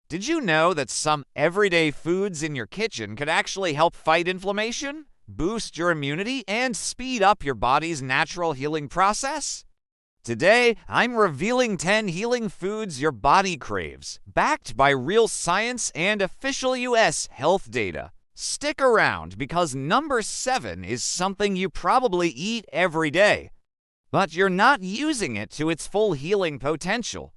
Did you know that some everyday foods in your kitchen could actually help fight inflammation, boost your immunity, and speed up your body's natural healing process? Today, I'm revealing 10 healing foods your body craves, backed by real science and official US health data. Stick around because number 7 is something you probably eat every day, but you're not using it to its full healing potential.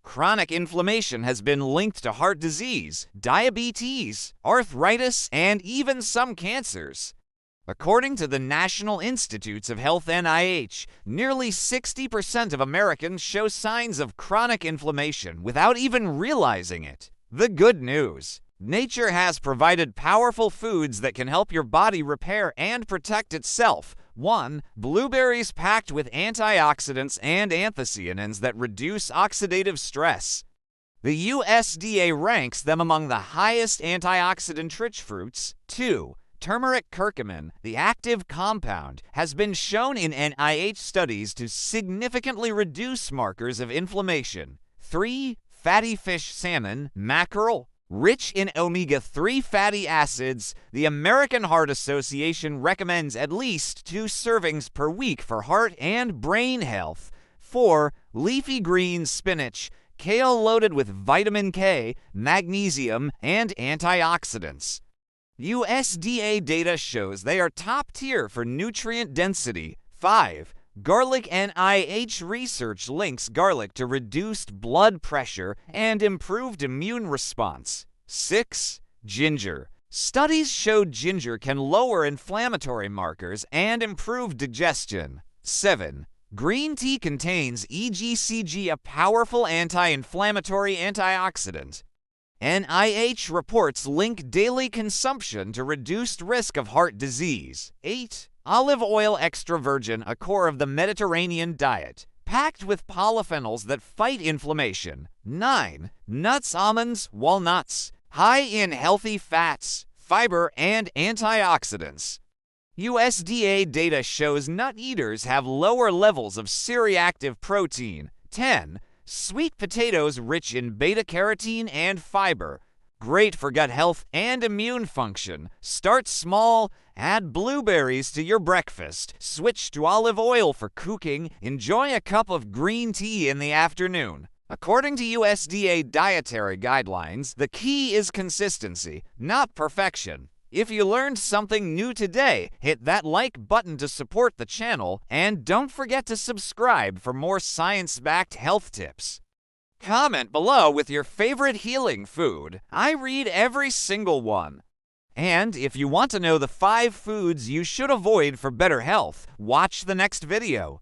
Chronic inflammation has been linked to heart disease, diabetes, arthritis, and even some cancers. According to the National Institutes of Health (NIH), nearly 60% of Americans show signs of chronic inflammation without even realizing it. The good news: nature has provided powerful foods that can help your body repair and protect itself. 1. Blueberries packed with antioxidants and anthocyanins that reduce oxidative stress. The USDA ranks them among the highest antioxidant-rich fruits. 2. Turmeric curcumin, the active compound, has been shown in NIH studies to significantly reduce markers of inflammation. 3. Fatty fish salmon, mackerel, rich in omega-3 fatty acids. The American Heart Association recommends at least 2 servings per week for heart and brain health. 4. Leafy greens, spinach, kale loaded with vitamin K, magnesium, and antioxidants. USDA data shows they are top tier for nutrient density. 5. Garlic. NIH research links garlic to reduced blood pressure and improved immune response. 6. Ginger. Studies showed ginger can lower inflammatory markers and improve digestion. 7. Green tea contains EGCG, a powerful anti-inflammatory antioxidant. NIH reports link daily consumption to reduced risk of heart disease. 8. Olive oil extra virgin, a core of the Mediterranean diet, packed with polyphenols that fight inflammation. 9. Nuts, almonds, walnuts, high in healthy fats, fiber, and antioxidants. USDA data shows nut eaters have lower levels of C-reactive protein. 10. Sweet potatoes, rich in beta-carotene and fiber, great for gut health and immune function. Start small, add blueberries to your breakfast, switch to olive oil for cooking, enjoy a cup of green tea in the afternoon. According to USDA dietary guidelines, the key is consistency, not perfection. If you learned something new today, hit that like button to support the channel, and don't forget to subscribe for more science-backed health tips. Comment below with your favorite healing food. I read every single one. And if you want to know the 5 foods you should avoid for better health, watch the next video.